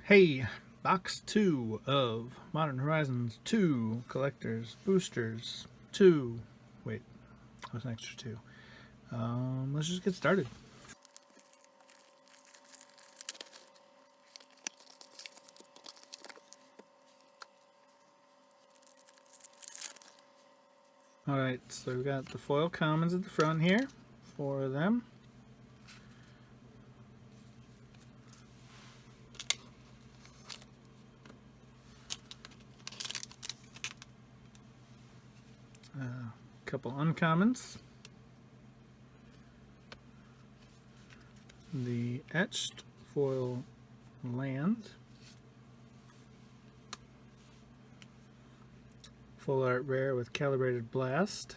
Hey, box 2 of Modern Horizons 2 Collectors Boosters 2. Wait, that was an extra 2. Let's just get started. Alright, so we've got the foil commons at the front here, 4 of them. A couple uncommons. The Etched Foil Land. Full art rare with Calibrated Blast.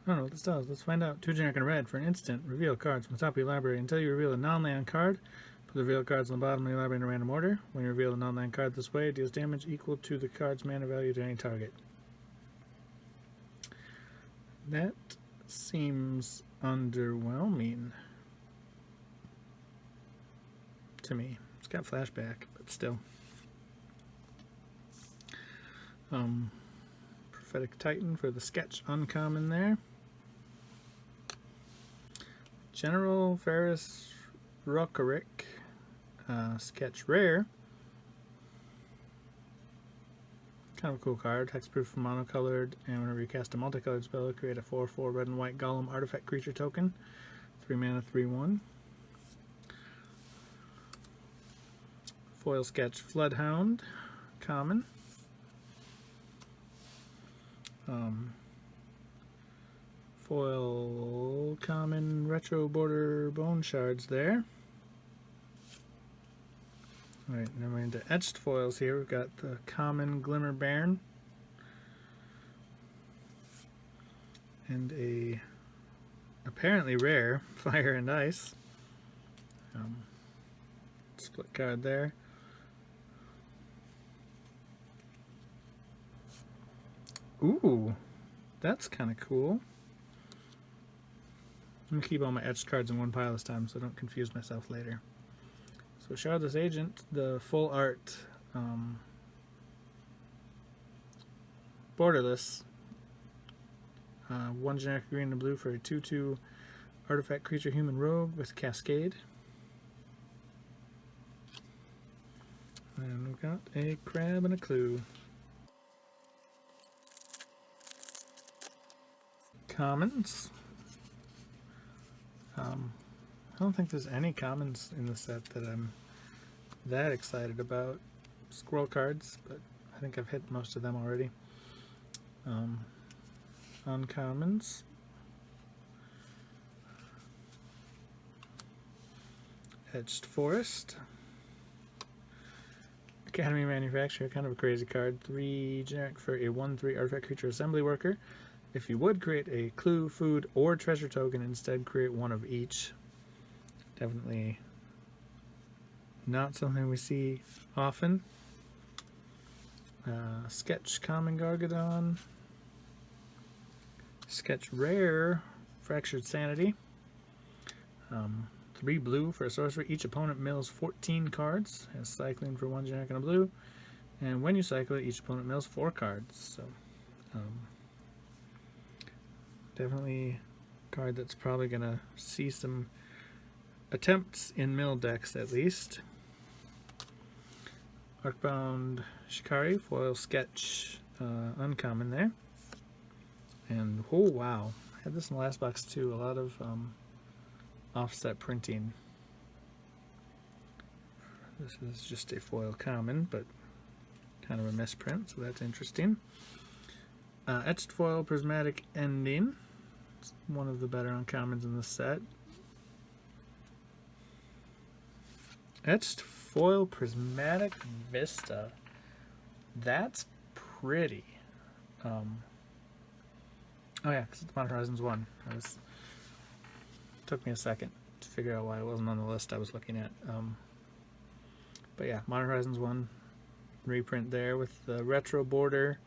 I don't know what this does. Let's find out. 2 generic and red. For an instant, reveal cards from the top of your library. Until you reveal a non-land card, put the revealed cards on the bottom of your library in a random order. When you reveal a non-land card this way, it deals damage equal to the card's mana value to any target. That seems underwhelming to me. It's got flashback, but still. Prophetic Titan for the sketch uncommon there. General Ferris Rockerick, sketch rare. Kind of a cool card. Hexproof for monocolored, and whenever you cast a multicolored spell, create a 4/4 red and white golem artifact creature token. 3 mana, 3/1. Foil sketch Floodhound, common. Foil common retro border bone shards there. Alright, then we're into etched foils here. We've got the common Glimmer Bairn and a apparently rare Fire and Ice. Split card there. Ooh, that's kind of cool. I'm going to keep all my etched cards in one pile this time so I don't confuse myself later. So Shardless Agent, the full art borderless. 1 generic green and blue for a 2/2 artifact creature human rogue with Cascade. And we've got a crab and a clue. Commons. I don't think there's any commons in the set that I'm that excited about. Squirrel cards, but I think I've hit most of them already. Uncommons. Etched Forest. Academy Manufacturer, kind of a crazy card. 3 generic for a 1/3 artifact creature assembly worker. If you would create a clue, food, or treasure token, instead create one of each. Definitely not something we see often. Sketch Common Gargadon. Sketch Rare Fractured Sanity. 3 blue for a sorcery. Each opponent mills 14 cards. Has cycling for 1 generic and a blue. And when you cycle it, each opponent mills 4 cards. So, definitely a card that's probably going to see some attempts in mill decks at least. Arcbound Shikari, foil sketch uncommon there. And oh wow, I had this in the last box too, a lot of offset printing. This is just a foil common, but kind of a misprint, so that's interesting. Etched Foil Prismatic Ending. It's one of the better uncommons in the set. Etched Foil Prismatic Vista. That's pretty. Oh yeah, because it's Modern Horizons 1. Took me a second to figure out why it wasn't on the list I was looking at. But yeah, Modern Horizons 1 reprint there with the retro border,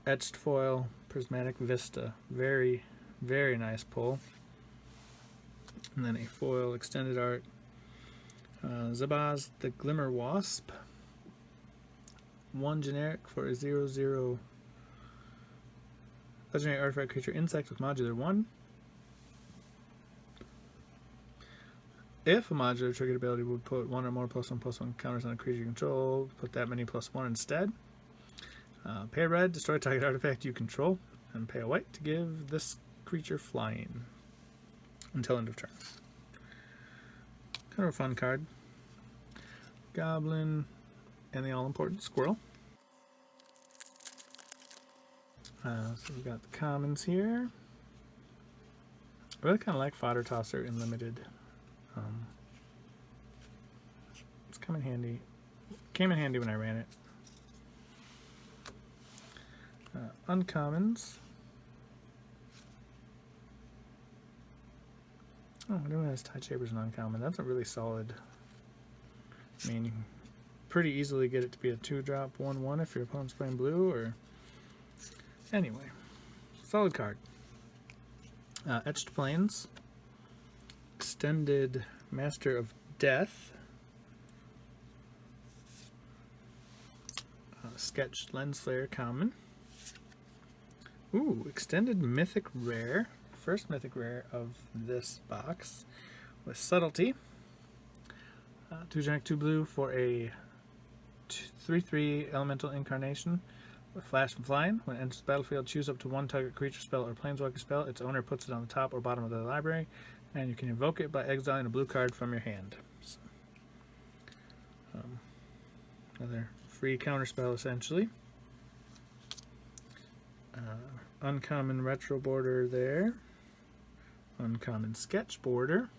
etched foil, prismatic vista. Very, very nice pull. And then a foil extended art Zabaz the Glimmer Wasp. 1 generic for a 0/0 legendary artifact creature insect with modular 1. If a modular triggered ability would put 1 or more +1/+1 counters on a creature you control, put that many +1 instead. Pay a red, destroy target artifact you control, and pay a white to give this creature flying until end of turn. Kind of a fun card. Goblin and the all-important squirrel. So we've got the commons here. I really kind of like Fodder Tosser in limited. It's come in handy. Came in handy when I ran it. Uncommons. Oh, I didn't realize Tide Shaper's an uncommon. That's a really solid. I mean, you can pretty easily get it to be a 2-drop 1/1 if your opponent's playing blue, or anyway, solid card. Etched Plains, Extended Master of Death, Sketched Lens Flare common. Ooh, Extended Mythic Rare, first Mythic Rare of this box, with Subtlety. 2 generic, 2 blue for a 3/3 elemental incarnation with flash and flying. When it enters the battlefield, choose up to 1 target creature spell or planeswalker spell. Its owner puts it on the top or bottom of the library, and you can invoke it by exiling a blue card from your hand. So, another free counter spell, essentially. Uncommon retro border there. Uncommon sketch border.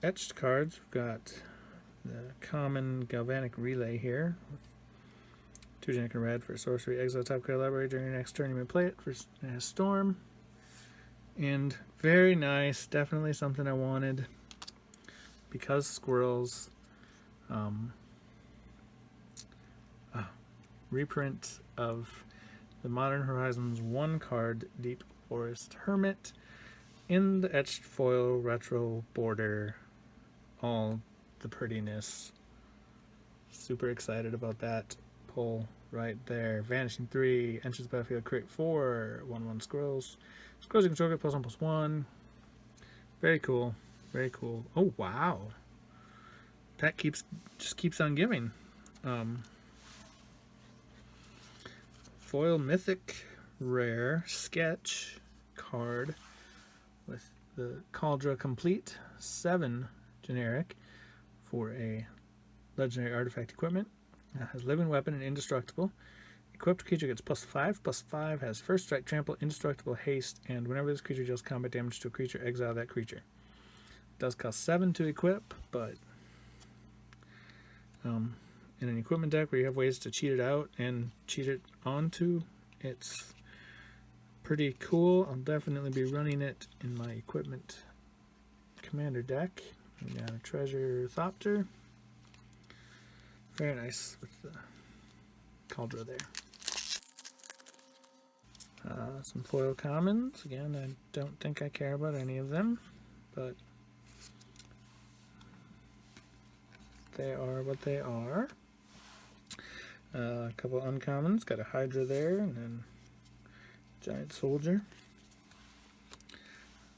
Etched cards, we've got the common Galvanic Relay here. 2 generic and red for sorcery. Exile top card library. During your next turn you may play it for Storm. And very nice, definitely something I wanted. Because squirrels. Reprint of the Modern Horizons 1 card Deep Forest Hermit in the Etched Foil retro border. All the prettiness. Super excited about that pull right there. Vanishing 3, enters the battlefield, create 4, 1/1 squirrels. Squirrels you control get +1/+1. Very cool. Very cool. Oh wow. That just keeps on giving. Foil Mythic Rare Sketch card with the Cauldra Complete, 7 generic for a legendary artifact equipment. It has Living Weapon and Indestructible. Equipped creature gets +5/+5, has First Strike, Trample, Indestructible, Haste, and whenever this creature deals combat damage to a creature, exile that creature. It does cost 7 to equip, but in an equipment deck where you have ways to cheat it out and cheat it onto, it's pretty cool. I'll definitely be running it in my equipment commander deck. We got a Treasure Thopter. Very nice with the Cauldra there. Some foil commons. Again, I don't think I care about any of them, but they are what they are. A couple uncommons. Got a Hydra there, and then Giant Soldier.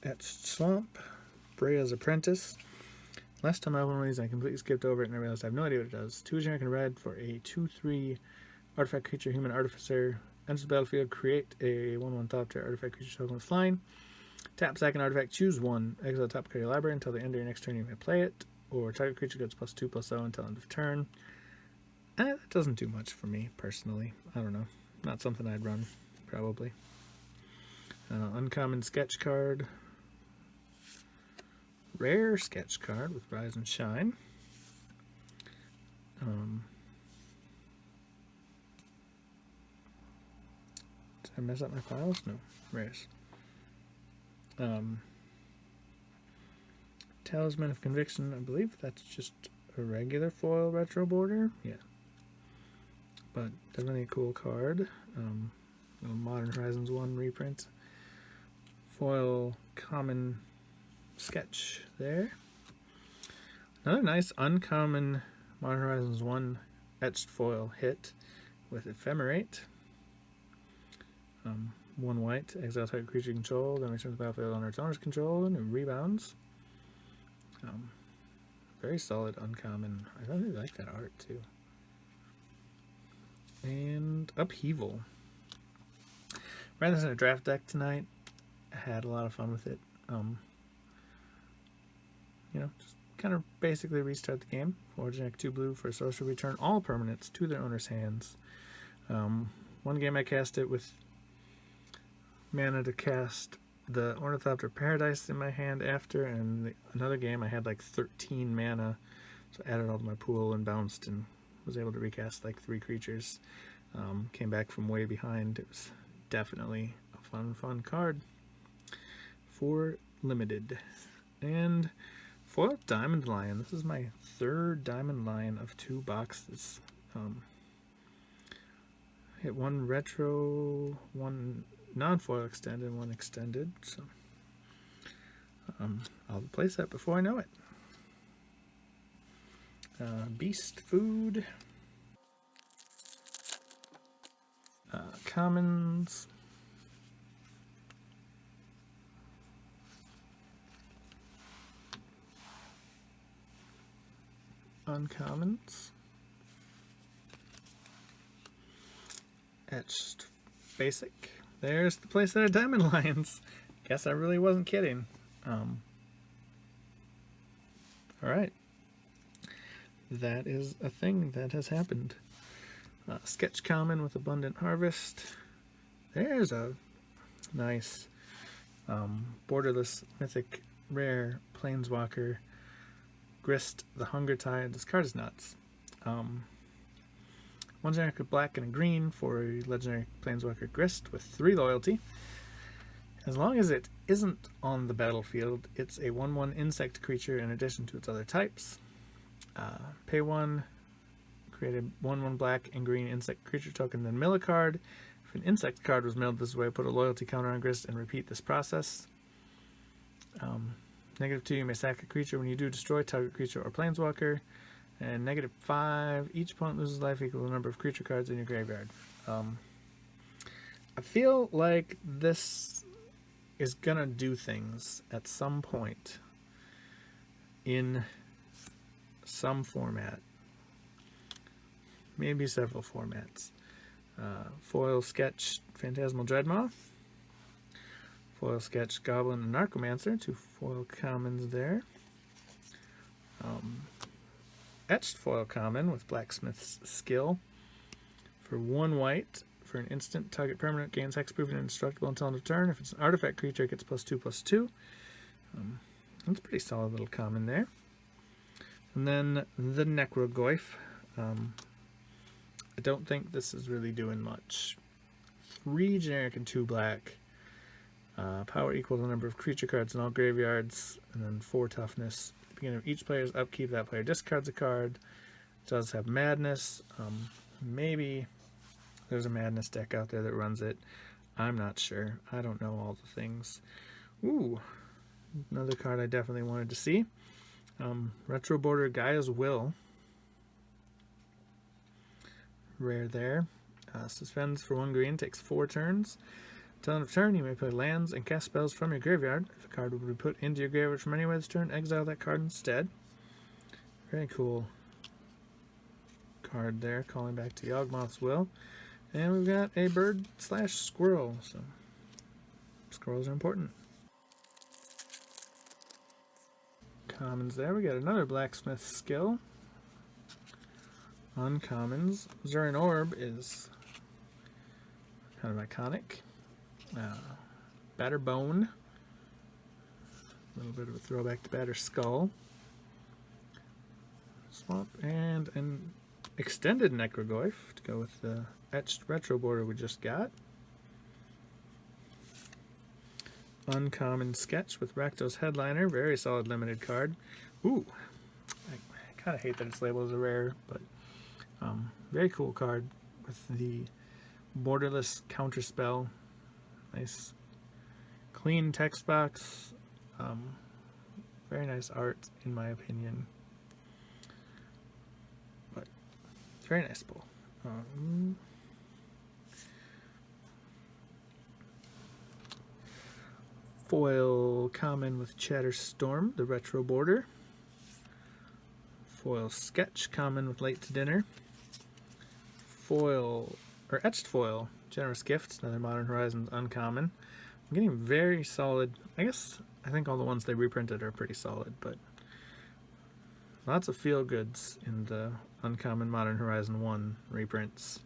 Etched Swamp. Brea's Apprentice. Last time I opened one of these, I completely skipped over it, and I realized I have no idea what it does. 2 generic and red for a 2/3 artifact creature, Human Artificer. Enters the battlefield, create a 1/1 Thopter artifact creature token with flying. Tap second artifact, choose 1. Exile top card of your library until the end of your next turn. You may play it, or target creature gets +2/+0 until end of turn. That doesn't do much for me personally. I don't know. Not something I'd run, probably. Uncommon sketch card. Rare sketch card with Rise and Shine. Did I mess up my files? No. Rares. Talisman of Conviction. I believe that's just a regular foil retro border. Yeah. But definitely a cool card. Modern Horizons 1 reprint. Foil common Sketch there. Another nice uncommon Modern Horizons 1 Etched Foil hit with Ephemerate. 1 white, exile type creature you control, then returns to the battlefield under its owner's control, and it rebounds. Very solid uncommon. I really like that art too. And Upheaval. Ran this in a draft deck tonight. I had a lot of fun with it. Just kind of basically restart the game. 4 generic, 2 blue for a sorcerer. Return all permanents to their owner's hands. One game I cast it with mana to cast the Ornithopter Paradise in my hand after, and another game I had like 13 mana, so I added all to my pool and bounced and was able to recast like 3 creatures. Came back from way behind. It was definitely a fun card for limited. And foil Diamond Lion. This is my 3rd Diamond Lion of 2 boxes. Hit 1 retro, 1 non-foil extended, 1 extended. So I'll replace that before I know it. Beast Food. Commons. Uncommons. Etched Basic. There's the place that are Diamond Lions. Guess I really wasn't kidding. Alright. That is a thing that has happened. Sketch Common with Abundant Harvest. There's a nice borderless mythic rare Planeswalker Grist, the Hunger Tide. This card is nuts. 1 generic with black and a green for a legendary Planeswalker Grist with 3 loyalty. As long as it isn't on the battlefield, it's a 1/1 insect creature in addition to its other types. Pay 1, create a 1/1 black and green insect creature token, then mill a card. If an insect card was milled this way, put a loyalty counter on Grist and repeat this process. -2, you may sack a creature. When you do, destroy target creature or Planeswalker. And -5, each opponent loses life equal to the number of creature cards in your graveyard. I feel like this is gonna do things at some point in some format. Maybe several formats. Foil Sketch Phantasmal Dreadmaw. Foil Sketch Goblin and Narcomancer, 2 foil commons there. Etched Foil Common with Blacksmith's Skill. For 1 white, for an instant, target permanent gains hexproof and indestructible until end of turn. If it's an artifact creature, it gets +2/+2. That's a pretty solid little common there. And then the Necrogoyf. I don't think this is really doing much. 3 generic and 2 black. Power equal to the number of creature cards in all graveyards, and then 4 toughness. At the beginning of each player's upkeep, that player discards a card. It does have Madness. Maybe there's a Madness deck out there that runs it. I'm not sure. I don't know all the things. Ooh, another card I definitely wanted to see. Retro Border Gaia's Will. Rare there. Suspends for 1 green, takes 4 turns. Until end of turn, you may play lands and cast spells from your graveyard. If a card would be put into your graveyard from anywhere this turn, exile that card instead. Very cool card there, calling back to Yawgmoth's Will. And we've got a bird/squirrel, so squirrels are important. Commons there, we got another Blacksmith's Skill. Uncommons. Zurin Orb is kind of iconic. Batterbone. A little bit of a throwback to Batterskull. Swamp and an extended Necrogoyf to go with the etched retro border we just got. Uncommon Sketch with Rakdos Headliner. Very solid limited card. Ooh. I kind of hate that it's labeled as a rare, but very cool card with the borderless counterspell. Nice clean text box. Very nice art, in my opinion. But very nice pull. Foil common with Chatterstorm, the retro border. Foil sketch common with Late to Dinner. Foil or Etched Foil, Generous Gift, another Modern Horizons uncommon. I'm getting very solid. I think all the ones they reprinted are pretty solid, but lots of feel goods in the uncommon Modern Horizon 1 reprints.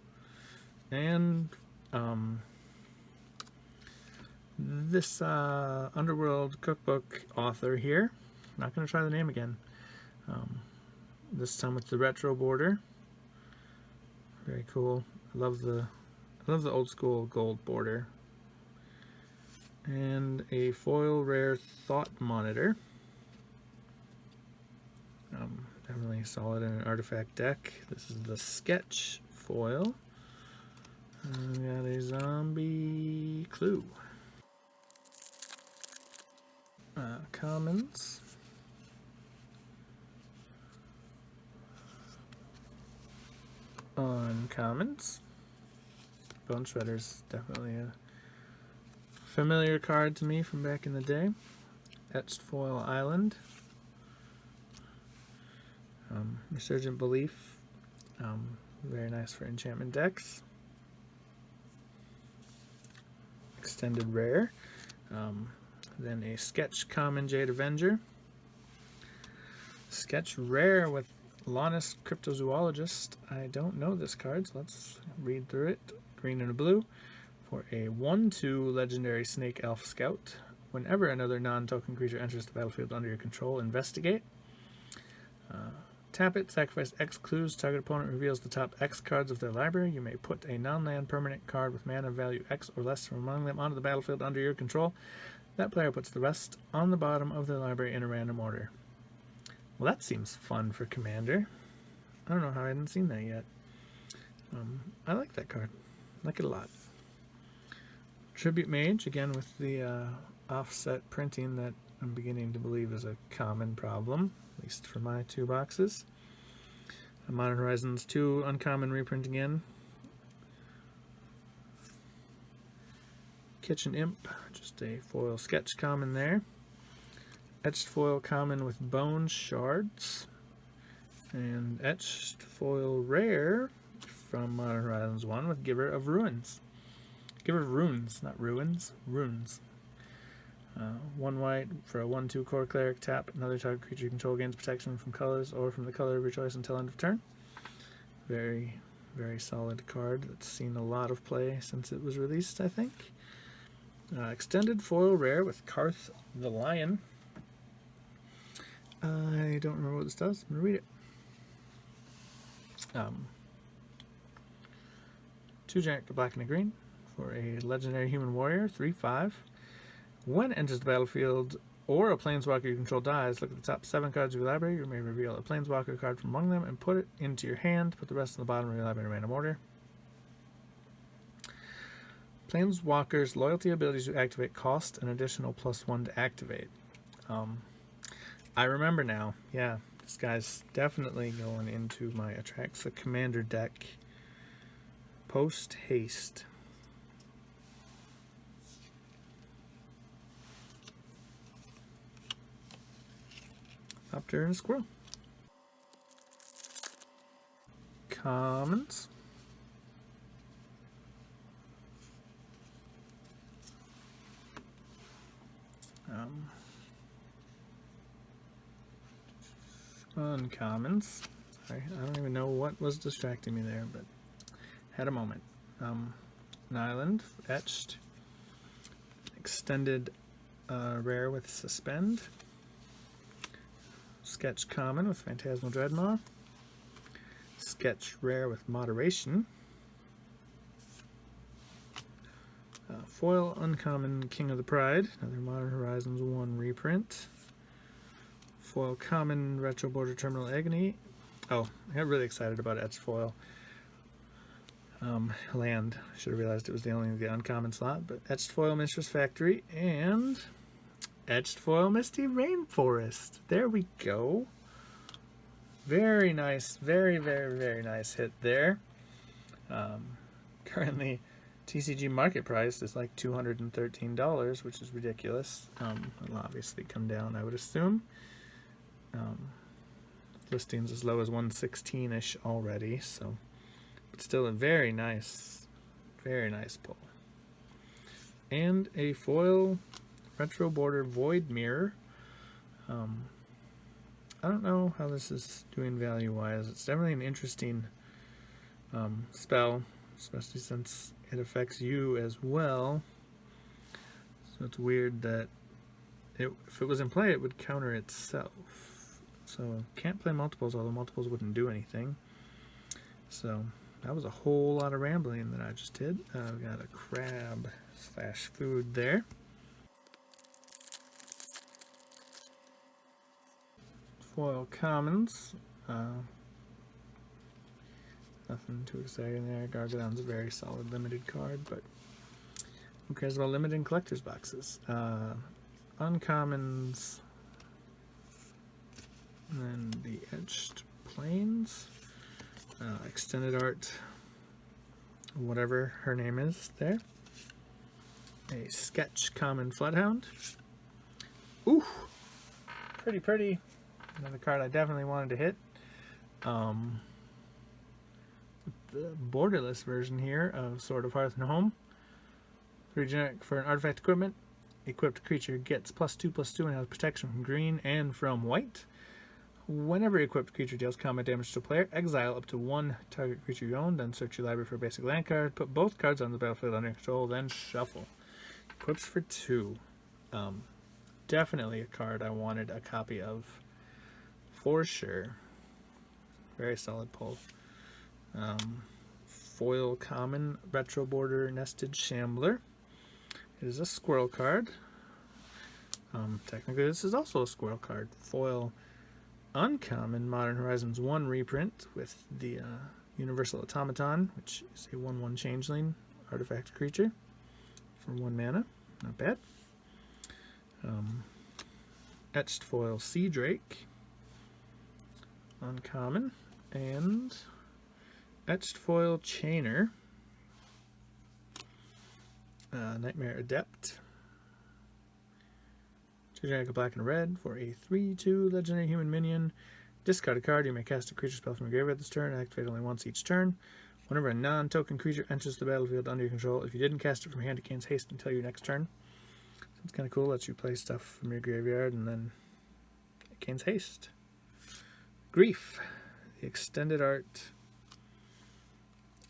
And this Underworld cookbook author here, not going to try the name again, this time with the retro border. Very cool. I love the old school gold border. And a foil rare Thought Monitor. Definitely solid in an artifact deck. This is the sketch foil. And we got a zombie clue. Commons. Uncommons. Bone Shredder's definitely a familiar card to me from back in the day. Etched Foil Island. Resurgent Belief. Very nice for enchantment decks. Extended Rare. Then a Sketch Common Jade Avenger. Sketch Rare with Lannis Cryptozoologist. I don't know this card, so let's read through it. Green and a blue for a 1/2 legendary Snake Elf Scout. Whenever another non-token creature enters the battlefield under your control, investigate. Tap it, sacrifice X clues. Target opponent reveals the top X cards of their library. You may put a non-land permanent card with mana value X or less from among them onto the battlefield under your control. That player puts the rest on the bottom of their library in a random order. Well, that seems fun for Commander. I don't know how I hadn't seen that yet. I like that card. I like it a lot. Tribute Mage, again with the offset printing that I'm beginning to believe is a common problem, at least for my 2 boxes. Modern Horizons 2 uncommon reprint again. Kitchen Imp, just a foil sketch common there. Etched Foil common with Bone Shards. And Etched Foil rare from Modern Horizons 1 with Giver of Ruins. Giver of Runes, not Ruins, Runes. 1 white for a 1/2 core cleric. Tap another target creature you control gains protection from colors or from the color of your choice until end of turn. Very, very solid card that's seen a lot of play since it was released, I think. Extended foil rare with Karth the Lion. I don't remember what this does. I'm going to read it. 2 generic, a black and a green for a legendary human warrior, 3/5. When it enters the battlefield or a planeswalker you control dies, look at the top 7 cards of your library. You may reveal a planeswalker card from among them and put it into your hand. Put the rest on the bottom of your library in random order. Planeswalker's loyalty abilities to activate cost an additional +1 to activate. I remember now. Yeah, this guy's definitely going into my Atraxa Commander deck. Post haste. Copter and a Squirrel. Commons. Uncommons. Sorry, I don't even know what was distracting me there, but had a moment. An Island, Etched. Extended rare with Suspend. Sketch common with Phantasmal Dreadmaw. Sketch rare with Moderation. Foil uncommon King of the Pride, another Modern Horizons 1 reprint. Foil common retro border Terminal Agony. Oh, I got really excited about Etched Foil. Land. I should have realized it was the only the uncommon slot, but Etched Foil Mistress Factory and Etched Foil Misty Rainforest. There we go. Very nice. Very, very, very nice hit there. Currently, TCG market price is like $213, which is ridiculous. It'll obviously come down, I would assume. Listings as low as 116-ish already, so but still a very nice pull. And a foil retro border void mirror. I don't know how this is doing value-wise. It's definitely an interesting spell, especially since it affects you as well. So it's weird that if it was in play, it would counter itself. So can't play multiples, although multiples wouldn't do anything. So that was a whole lot of rambling that I just did. We got a crab / food there. Foil commons. Nothing too exciting there. Gargadon's a very solid limited card, but who cares about limited collector's boxes? Uncommons. And then the Etched Planes. Extended art. Whatever her name is there. A sketch common Floodhound. Ooh! Pretty pretty. Another card I definitely wanted to hit. The borderless version here of Sword of Hearth and Home. 3 generic for an artifact equipment. Equipped creature gets +2/+2 and has protection from green and from white. Whenever equipped creature deals combat damage to a player, exile up to 1 target creature you own, then search your library for a basic land card, put both cards on the battlefield under your control, then shuffle. Equips for 2. Definitely a card I wanted a copy of for sure. Very solid pull. Foil common retro border nested shambler. It is a squirrel card. Technically this is also a squirrel card. Foil uncommon Modern Horizons 1 reprint with the Universal Automaton, which is a 1/1 changeling artifact creature for 1 mana. Not bad. Etched Foil Sea Drake. Uncommon. And Etched Foil Chainer. Nightmare Adept. 2 generic black and red for a 3/2 legendary human minion. Discard a card. You may cast a creature spell from your graveyard this turn and activate only once each turn. Whenever a non-token creature enters the battlefield under your control, if you didn't cast it from your hand, it gains haste until your next turn. So it's kind of cool. Lets you play stuff from your graveyard and then it gains haste. Grief. The extended art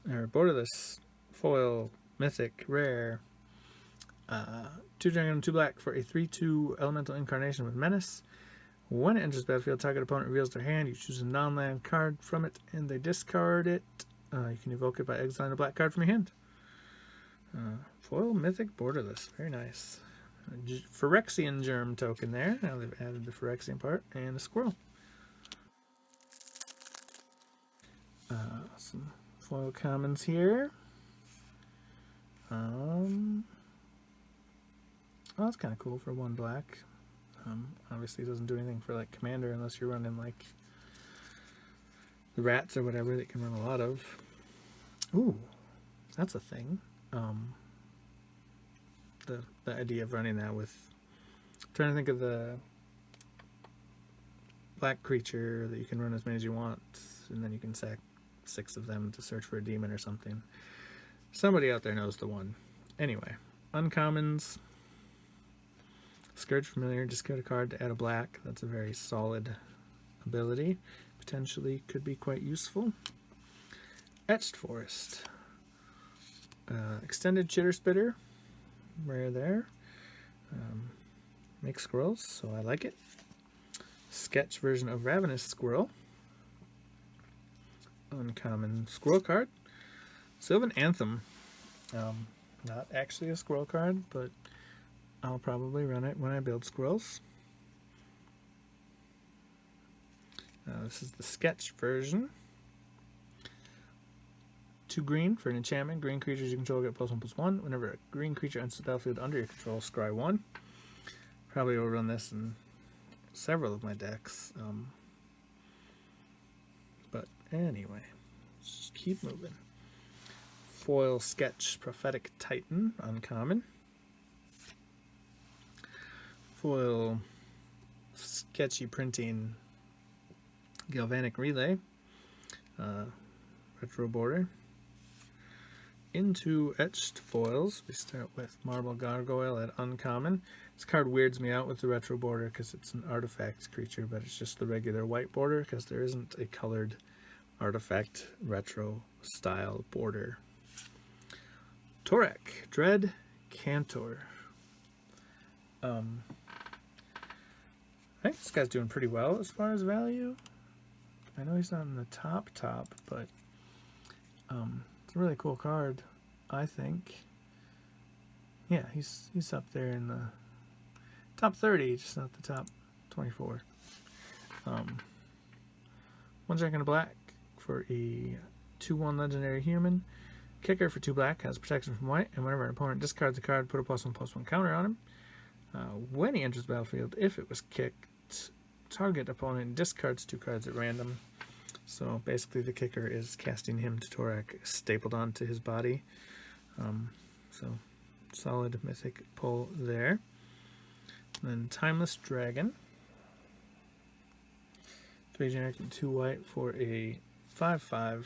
or borderless foil mythic rare. 2 dragon and 2 black for a 3/2 elemental incarnation with menace. When it enters the battlefield, target opponent reveals their hand. You choose a non-land card from it and they discard it. You can evoke it by exiling a black card from your hand. Foil mythic borderless. Very nice. Phyrexian germ token there. Now they've added the Phyrexian part. And a squirrel. Some foil commons here. Oh, that's kind of cool for 1 black. Obviously it doesn't do anything for like commander unless you're running like the rats or whatever that you can run a lot of. Ooh, that's a thing. The idea of running that with, I'm trying to think of the black creature that you can run as many as you want, and then you can sack 6 of them to search for a demon or something. Somebody out there knows the one. Anyway, uncommons. Scourge Familiar, discard a card to add a black. That's a very solid ability. Potentially could be quite useful. Etched Forest. Extended Chitter Spitter. Rare there. Makes squirrels, so I like it. Sketch version of Ravenous Squirrel. Uncommon squirrel card. Sylvan Anthem. Not actually a squirrel card, but I'll probably run it when I build squirrels. This is the sketch version. 2 green for an enchantment. Green creatures you control get +1/+1. Whenever a green creature enters the battlefield under your control, scry 1. Probably will run this in several of my decks. But anyway, just keep moving. Foil Sketch Prophetic Titan, uncommon. Foil Sketchy Printing Galvanic Relay, retro border. Into Etched Foils, we start with Marble Gargoyle at uncommon. This card weirds me out with the retro border because it's an artifact creature, but it's just the regular white border because there isn't a colored artifact retro style border. Torek, Dread Cantor. I think this guy's doing pretty well as far as value. I know he's not in the top, but it's a really cool card, I think. Yeah, he's up there in the top 30, just not the top 24. 1 jack and a black for a 2/1 legendary human. Kicker for 2 black, has protection from white, and whenever an opponent discards a card, put a +1/+1 counter on him. When he enters the battlefield, if it was kicked, target opponent discards 2 cards at random. So basically the kicker is casting him to Torek stapled onto his body. So solid mythic pull there. And then Timeless Dragon. 3 generic and 2 white for a 5/5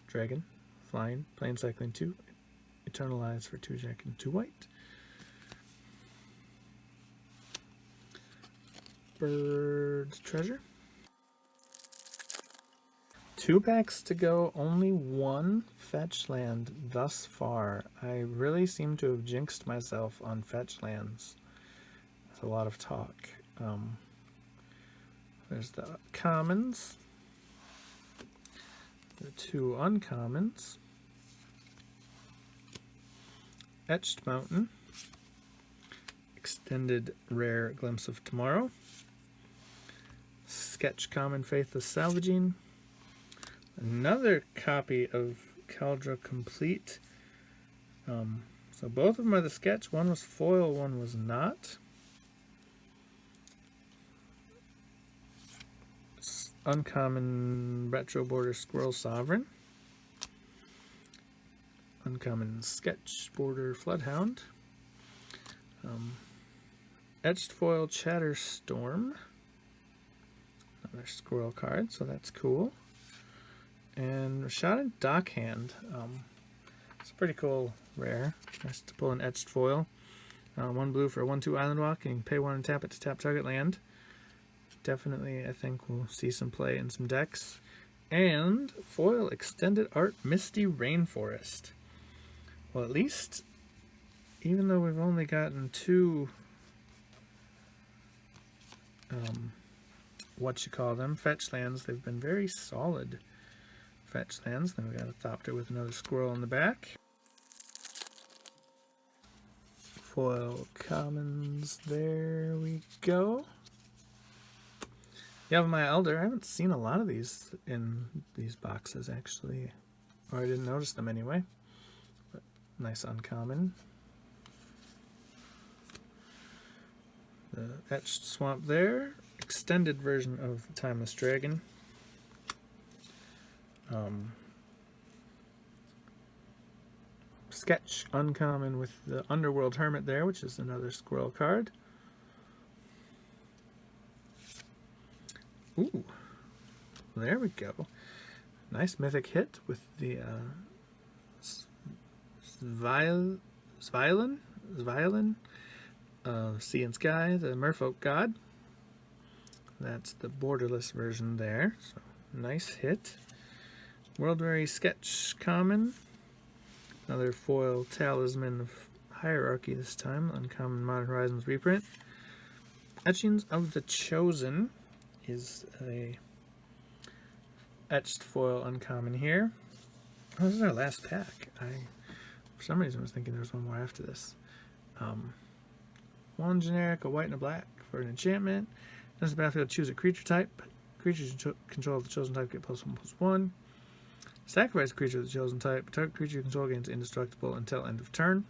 dragon. Flying, plane cycling 2. Eternalize for 2 generic and 2 white. Bird Treasure. 2 packs to go, only 1 fetch land thus far. I really seem to have jinxed myself on fetch lands. That's a lot of talk. There's the commons, the 2 uncommons, Etched Mountain, Extended Rare Glimpse of Tomorrow, Sketch Common Faithless Salvaging, another copy of Caldra Complete. So both of them are the sketch. One was foil, one was not. Uncommon Retro Border Squirrel Sovereign. Uncommon Sketch Border Floodhound. Etched Foil Chatter Storm. Another squirrel card, so that's cool. And Rashadin Dockhand. It's a pretty cool rare. Nice to pull an Etched Foil. 1 blue for a 1/2 Island Walk, and you can pay 1 and tap it to tap target land. Definitely, I think we'll see some play in some decks. And Foil Extended Art Misty Rainforest. Well, at least, even though we've only gotten 2, fetch lands, they've been very solid fetch lands. Then we got a Thopter with another squirrel on the back. Foil commons, there we go. Yavimaya Elder, I haven't seen a lot of these in these boxes actually, or I didn't notice them anyway. But nice uncommon. The Etched Swamp there, extended version of the Timeless Dragon. Sketch uncommon with the Underworld Hermit there, which is another squirrel card. Ooh, there we go. Nice mythic hit with the Sviolin, Sea and Sky, the Merfolk God. That's the borderless version there, so nice hit. World Weary Sketch common. Another foil Talisman of Hierarchy this time, uncommon Modern Horizons reprint. Etchings of the Chosen is a etched foil uncommon here. Oh, this is our last pack. For some reason, I was thinking there was one more after this. 1 generic, a white and a black for an enchantment. As the battlefield, choose a creature type. Creatures you control of the chosen type get +1/+1. Sacrifice a creature of the chosen type. Target creature you control gains indestructible until end of turn.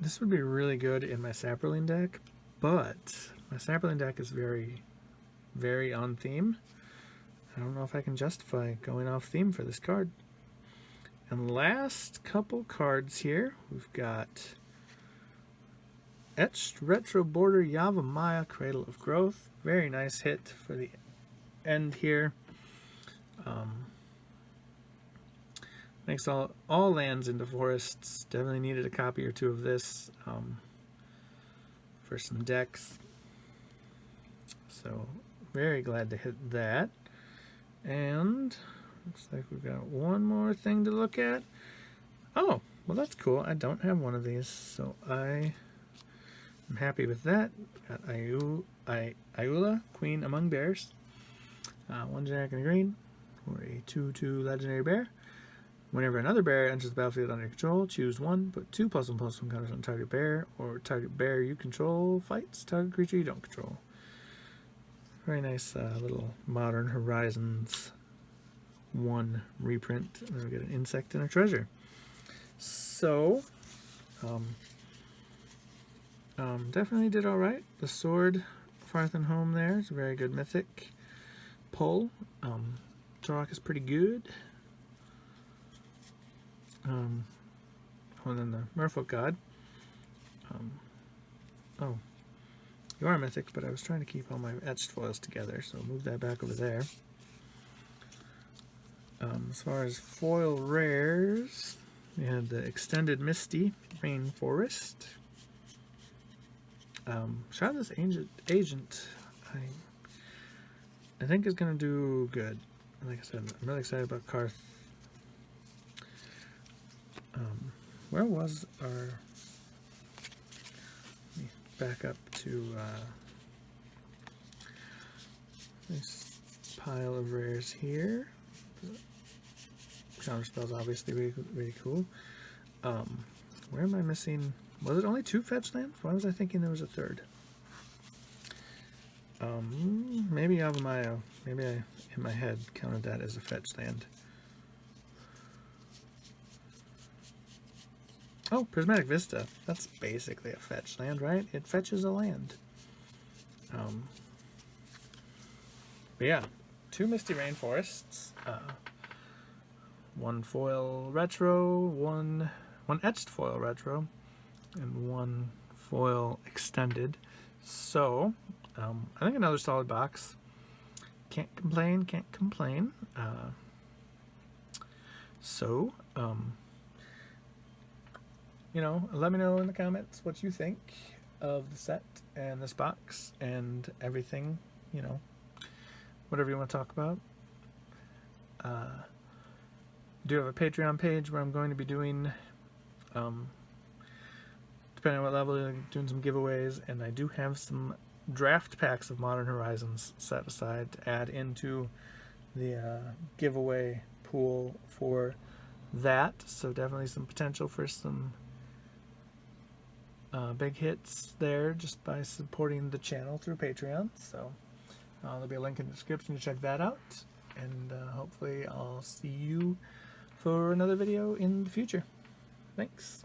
this would be really good in my Saproling deck, but my Saproling deck is very, very on theme. I don't know if I can justify going off theme for this card. And last couple cards here, we've got Etched Retro Border Yavimaya, Cradle of Growth. Very nice hit for the end here. Makes all lands into forests. Definitely needed a copy or two of this for some decks. So very glad to hit that. And looks like we've got one more thing to look at. Oh, well that's cool. I don't have one of these, so I am happy with that. Got Ayula, Queen Among Bears. 1 generic and a green for a 2/2 legendary bear. Whenever another bear enters the battlefield under your control, choose one, put 2 +1/+1 counters on target bear, or target bear you control fights target creature you don't control. Very nice little Modern Horizons 1 reprint. And then we get an insect and a treasure. So, definitely did alright. The sword, Farth and Home there, is a very good mythic pull. Turok is pretty good. And then the Merfolk God. Oh, you are mythic, but I was trying to keep all my etched foils together, so move that back over there. As far as foil rares, we had the Extended Misty Rainforest. Shadowless Agent, I think is going to do good. Like I said, I'm really excited about Karth. Where was our... Let me back up to this pile of rares here. Counter spells obviously really, really cool. Where am I missing? Was it only 2 fetch lands? Why was I thinking there was a third? Maybe Yavimaya. Maybe I, in my head, counted that as a fetch land. Oh, Prismatic Vista. That's basically a fetch land, right? It fetches a land. But yeah, 2 Misty Rainforests. 1 foil retro, one etched foil retro, and 1 foil extended. So, I think another solid box. Can't complain, can't complain. You know, let me know in the comments what you think of the set and this box and everything, you know, whatever you want to talk about. I do have a Patreon page where I'm going to be doing, depending on what level, doing some giveaways, and I do have some draft packs of Modern Horizons set aside to add into the giveaway pool for that, so definitely some potential for some big hits there just by supporting the channel through Patreon. So there'll be a link in the description to check that out, and hopefully I'll see you for another video in the future. Thanks.